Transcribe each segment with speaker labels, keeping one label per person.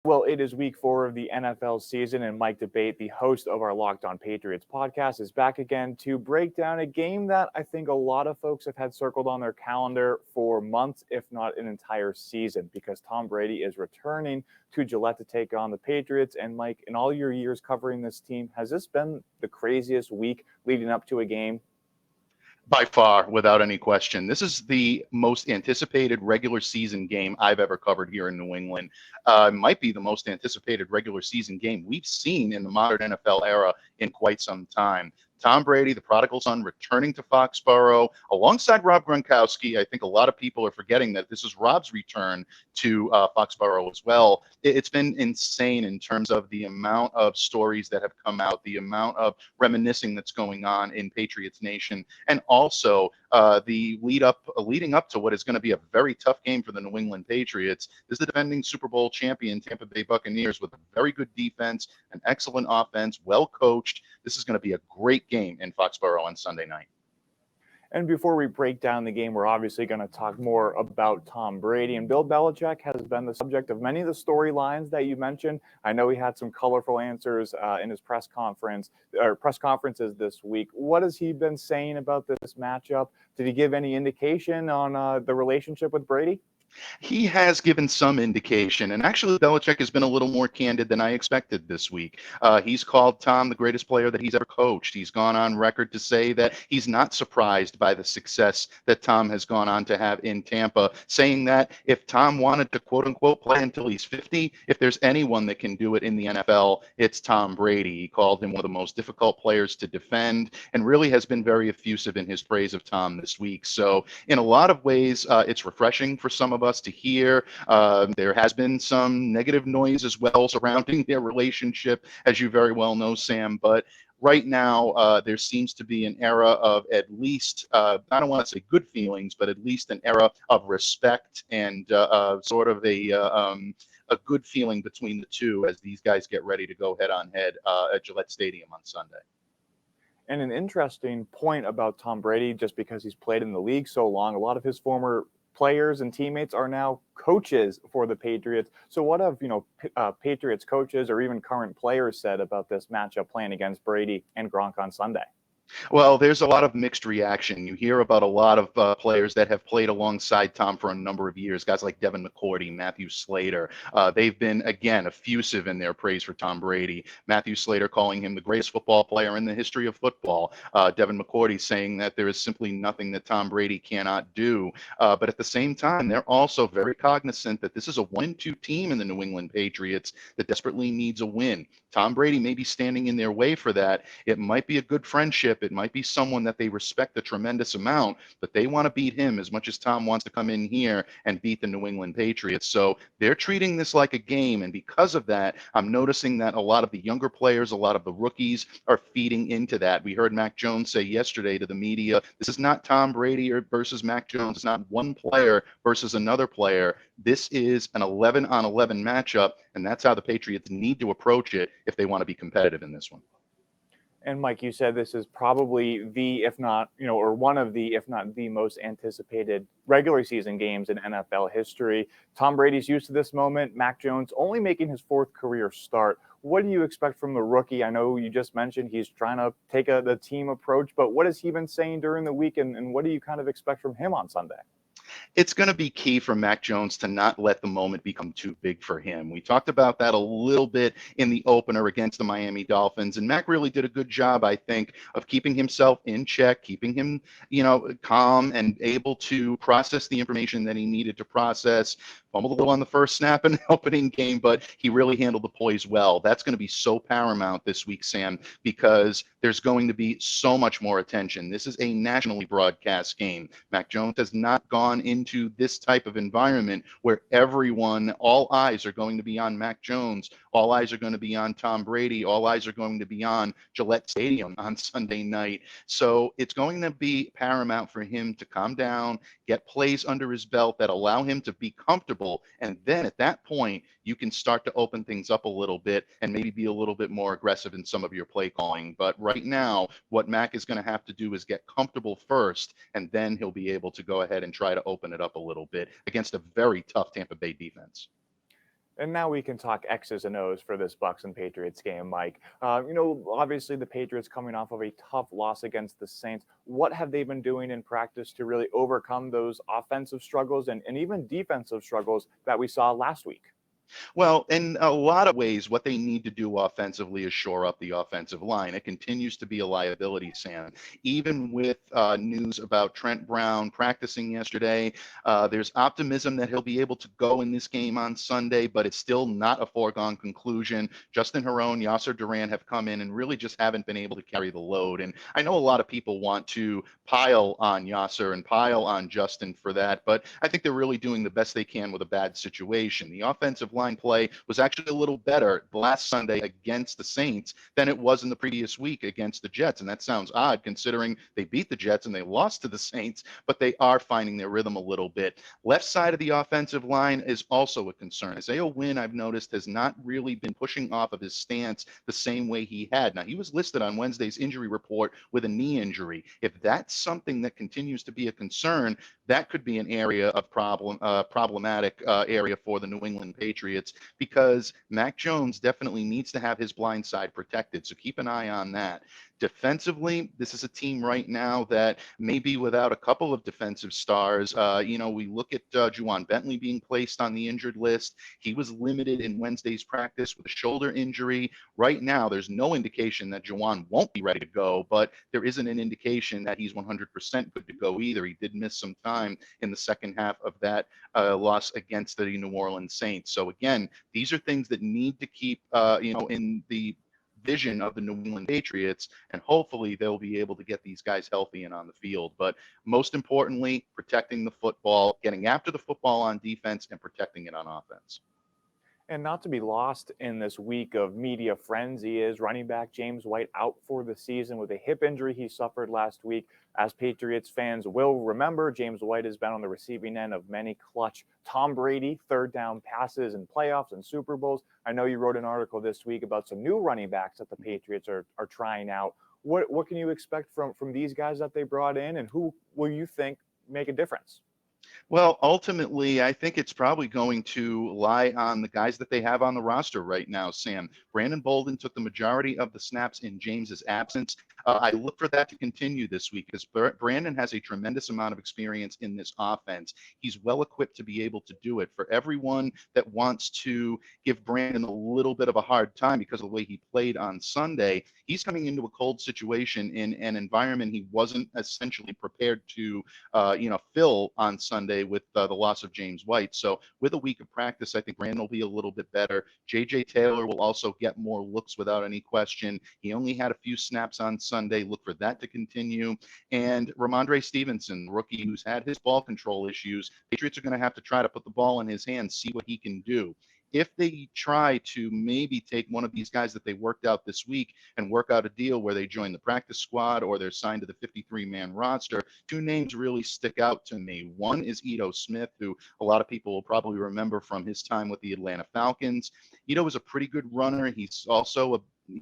Speaker 1: Well, it is week 4 of the NFL season, and Mike Debate, the host of our Locked On Patriots podcast, is back again to break down a game that I think a lot of folks have had circled on their calendar for months, if not an entire season, because Tom Brady is returning to Gillette to take on the Patriots. And Mike, in all your years covering this team, has this been the craziest week leading up to a game?
Speaker 2: By far, without any question. This is the most anticipated regular season game I've ever covered here in New England. Might be the most anticipated regular season game we've seen in the modern NFL era in quite some time. Tom Brady, the prodigal son, returning to Foxborough alongside Rob Gronkowski. I think a lot of people are forgetting that this is Rob's return to Foxborough as well. It's been insane in terms of the amount of stories that have come out, the amount of reminiscing that's going on in Patriots Nation, and also the leading up to what is going to be a very tough game for the New England Patriots. This is the defending Super Bowl champion Tampa Bay Buccaneers with a very good defense, an excellent offense, well coached. This is going to be a great game in Foxborough on Sunday night.
Speaker 1: And before we break down the game, we're obviously going to talk more about Tom Brady. And Bill Belichick has been the subject of many of the storylines that you mentioned. I know he had some colorful answers in his press conferences this week. What has he been saying about this matchup? Did he give any indication on the relationship with Brady?
Speaker 2: He has given some indication, and actually Belichick has been a little more candid than I expected this week. He's called Tom the greatest player that he's ever coached. He's gone on record to say that he's not surprised by the success that Tom has gone on to have in Tampa, saying that if Tom wanted to quote-unquote play until he's 50, if there's anyone that can do it in the NFL, it's Tom Brady. He called him one of the most difficult players to defend and really has been very effusive in his praise of Tom this week. So in a lot of ways, it's refreshing for some of us to hear. There has been some negative noise as well surrounding their relationship, as you very well know, Sam. But right now, there seems to be an era of at least, I don't want to say good feelings, but at least an era of respect and sort of a good feeling between the two as these guys get ready to go head on head at Gillette Stadium on Sunday.
Speaker 1: And an interesting point about Tom Brady, just because he's played in the league so long, a lot of his former players and teammates are now coaches for the Patriots. So what have, Patriots coaches or even current players said about this matchup playing against Brady and Gronk on Sunday?
Speaker 2: Well, there's a lot of mixed reaction. You hear about a lot of players that have played alongside Tom for a number of years, guys like Devin McCourty, Matthew Slater. They've been, again, effusive in their praise for Tom Brady. Matthew Slater calling him the greatest football player in the history of football. Devin McCourty saying that there is simply nothing that Tom Brady cannot do. But at the same time, they're also very cognizant that this is a 1-2 team in the New England Patriots that desperately needs a win. Tom Brady may be standing in their way for that. It might be a good friendship. It might be someone that they respect a tremendous amount, but they want to beat him as much as Tom wants to come in here and beat the New England Patriots. So they're treating this like a game. And because of that, I'm noticing that a lot of the younger players, a lot of the rookies are feeding into that. We heard Mac Jones say yesterday to the media, this is not Tom Brady versus Mac Jones. It's not one player versus another player. This is an 11-on-11 matchup, and that's how the Patriots need to approach it if they want to be competitive in this one.
Speaker 1: And Mike, you said this is probably the, if not, or one of the, if not the most anticipated regular season games in NFL history. Tom Brady's used to this moment. Mac Jones only making his 4th career start. What do you expect from the rookie? I know you just mentioned he's trying to take the team approach, but what has he been saying during the week, and what do you kind of expect from him on Sunday?
Speaker 2: It's going to be key for Mac Jones to not let the moment become too big for him. We talked about that a little bit in the opener against the Miami Dolphins, and Mac really did a good job, I think, of keeping himself in check, keeping him, calm and able to process the information that he needed to process. Fumbled a little on the first snap in the opening game, but he really handled the poise well. That's going to be so paramount this week, Sam, because there's going to be so much more attention. This is a nationally broadcast game. Mac Jones has not gone into this type of environment where all eyes are going to be on Mac Jones. All eyes are going to be on Tom Brady. All eyes are going to be on Gillette Stadium on Sunday night. So it's going to be paramount for him to calm down, get plays under his belt that allow him to be comfortable. And then at that point, you can start to open things up a little bit and maybe be a little bit more aggressive in some of your play calling. But right now, what Mac is going to have to do is get comfortable first, and then he'll be able to go ahead and try to open it up a little bit against a very tough Tampa Bay defense.
Speaker 1: And now we can talk X's and O's for this Bucs and Patriots game, Mike. Obviously the Patriots coming off of a tough loss against the Saints. What have they been doing in practice to really overcome those offensive struggles and even defensive struggles that we saw last week?
Speaker 2: Well, in a lot of ways, what they need to do offensively is shore up the offensive line. It continues to be a liability, Sam. Even with news about Trent Brown practicing yesterday, there's optimism that he'll be able to go in this game on Sunday, but it's still not a foregone conclusion. Justin Herron, Yasser Duran have come in and really just haven't been able to carry the load. And I know a lot of people want to pile on Yasser and pile on Justin for that, but I think they're really doing the best they can with a bad situation. The offensive line play was actually a little better last Sunday against the Saints than it was in the previous week against the Jets. And that sounds odd considering they beat the Jets and they lost to the Saints, but they are finding their rhythm a little bit. Left side of the offensive line is also a concern. Isaiah Wynn, I've noticed, has not really been pushing off of his stance the same way he had. Now, he was listed on Wednesday's injury report with a knee injury. If that's something that continues to be a concern, that could be an area of problematic area for the New England Patriots, because Mac Jones definitely needs to have his blind side protected. So keep an eye on that. Defensively, this is a team right now that may be without a couple of defensive stars. We look at Juwan Bentley being placed on the injured list. He was limited in Wednesday's practice with a shoulder injury. Right now, there's no indication that Juwan won't be ready to go, but there isn't an indication that he's 100% good to go either. He did miss some time in the second half of that loss against the New Orleans Saints. So again, these are things that need to keep, in the vision of the New England Patriots, and hopefully they'll be able to get these guys healthy and on the field. But most importantly, protecting the football, getting after the football on defense, and protecting it on offense.
Speaker 1: And not to be lost in this week of media frenzy is running back James White out for the season with a hip injury he suffered last week. As Patriots fans will remember, James White has been on the receiving end of many clutch Tom Brady third down passes in playoffs and Super Bowls. I know you wrote an article this week about some new running backs that the Patriots are trying out. What can you expect from these guys that they brought in, and who will you think make a difference?
Speaker 2: Well, ultimately, I think it's probably going to lie on the guys that they have on the roster right now, Sam. Brandon Bolden took the majority of the snaps in James's absence. I look for that to continue this week because Brandon has a tremendous amount of experience in this offense. He's well equipped to be able to do it. For everyone that wants to give Brandon a little bit of a hard time because of the way he played on Sunday, he's coming into a cold situation in an environment he wasn't essentially prepared to, fill on Sunday with the loss of James White. So with a week of practice, I think Brandon will be a little bit better. J.J. Taylor will also get more looks without any question. He only had a few snaps on Sunday. Look for that to continue. And Ramondre Stevenson, rookie who's had his ball control issues, Patriots are going to have to try to put the ball in his hands, see what he can do. If they try to maybe take one of these guys that they worked out this week and work out a deal where they join the practice squad or they're signed to the 53-man roster, two names really stick out to me. One is Ito Smith, who a lot of people will probably remember from his time with the Atlanta Falcons. Ito is a pretty good runner. He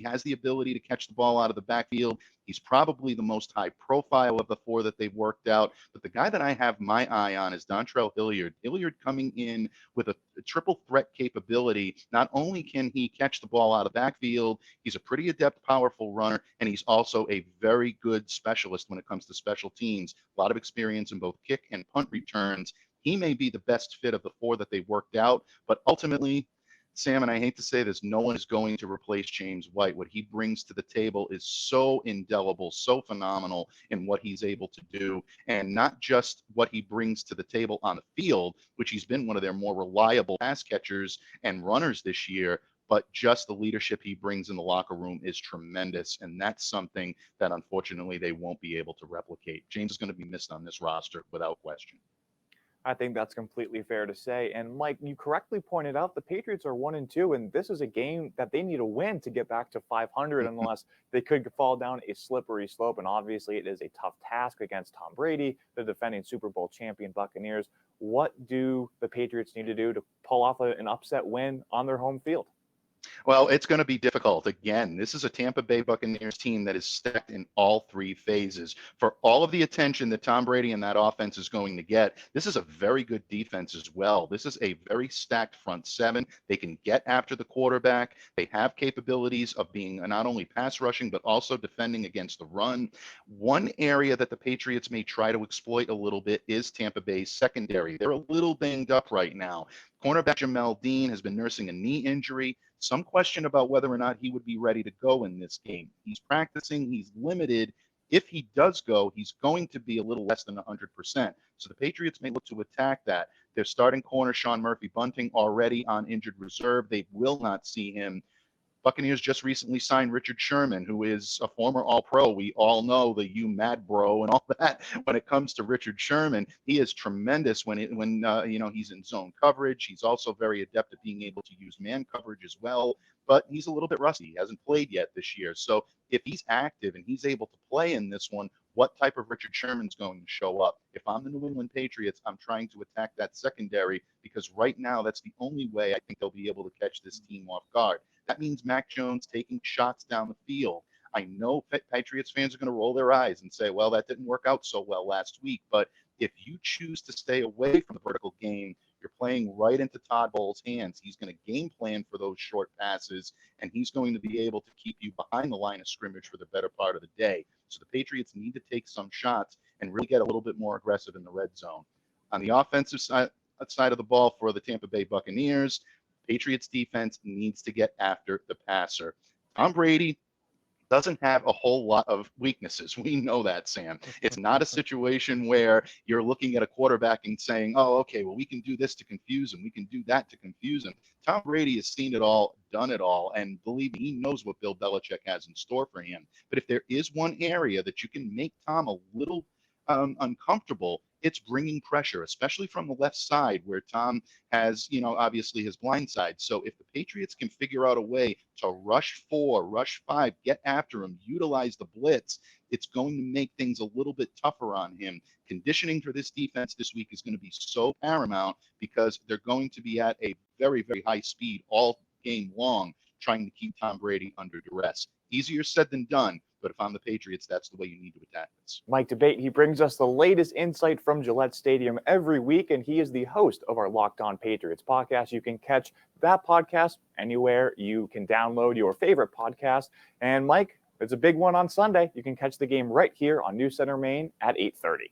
Speaker 2: has the ability to catch the ball out of the backfield. He's probably the most high profile of the four that they've worked out. But the guy that I have my eye on is Dontrell Hilliard. Hilliard coming in with a triple threat capability. Not only can he catch the ball out of the backfield, he's a pretty adept, powerful runner, and he's also a very good specialist when it comes to special teams. A lot of experience in both kick and punt returns. He may be the best fit of the four that they've worked out, but ultimately, Sam, and I hate to say this, no one is going to replace James White. What he brings to the table is so indelible, so phenomenal in what he's able to do, and not just what he brings to the table on the field, which he's been one of their more reliable pass catchers and runners this year, but just the leadership he brings in the locker room is tremendous, and that's something that unfortunately they won't be able to replicate. James is going to be missed on this roster without question.
Speaker 1: I think that's completely fair to say. And Mike, you correctly pointed out the Patriots are 1-2, and this is a game that they need to win to get back to 500, unless they could fall down a slippery slope. And obviously, it is a tough task against Tom Brady, the defending Super Bowl champion Buccaneers. What do the Patriots need to do to pull off an upset win on their home field?
Speaker 2: Well, it's going to be difficult. Again, this is a Tampa Bay Buccaneers team that is stacked in all three phases. For all of the attention that Tom Brady and that offense is going to get, this is a very good defense as well. This is a very stacked front seven. They can get after the quarterback. They have capabilities of being not only pass rushing, but also defending against the run. One area that the Patriots may try to exploit a little bit is Tampa Bay's secondary. They're a little banged up right now. Cornerback Jamel Dean has been nursing a knee injury. Some question about whether or not he would be ready to go in this game. He's practicing, he's limited. If he does go, he's going to be a little less than 100%. So the Patriots may look to attack that. Their starting corner, Sean Murphy Bunting, already on injured reserve. They will not see him. Buccaneers just recently signed Richard Sherman, who is a former All-Pro. We all know the "you mad bro" and all that. When it comes to Richard Sherman, he is tremendous when he's in zone coverage. He's also very adept at being able to use man coverage as well. But he's a little bit rusty. He hasn't played yet this year. So if he's active and he's able to play in this one, what type of Richard Sherman's going to show up? If I'm the New England Patriots, I'm trying to attack that secondary because right now that's the only way I think they'll be able to catch this team off guard. That means Mac Jones taking shots down the field. I know Patriots fans are going to roll their eyes and say, well, that didn't work out so well last week. But if you choose to stay away from the vertical game, you're playing right into Todd Bowles' hands. He's going to game plan for those short passes, and he's going to be able to keep you behind the line of scrimmage for the better part of the day. So the Patriots need to take some shots and really get a little bit more aggressive in the red zone. On the offensive side of the ball for the Tampa Bay Buccaneers, Patriots defense needs to get after the passer. Tom Brady doesn't have a whole lot of weaknesses. We know that, Sam. It's not a situation where you're looking at a quarterback and saying, oh, okay, well, we can do this to confuse him. We can do that to confuse him. Tom Brady has seen it all, done it all, and believe me, he knows what Bill Belichick has in store for him. But if there is one area that you can make Tom a little uncomfortable, it's bringing pressure, especially from the left side where Tom has, obviously his blind side. So if the Patriots can figure out a way to rush 4, rush 5, get after him, utilize the blitz, it's going to make things a little bit tougher on him. Conditioning for this defense this week is going to be so paramount because they're going to be at a very, very high speed all game long, trying to keep Tom Brady under duress. Easier said than done. But if I'm the Patriots, that's the way you need to attack this.
Speaker 1: Mike Debate, he brings us the latest insight from Gillette Stadium every week, and he is the host of our Locked On Patriots podcast. You can catch that podcast anywhere you can download your favorite podcast. And Mike, it's a big one on Sunday. You can catch the game right here on News Center Maine at 8:30.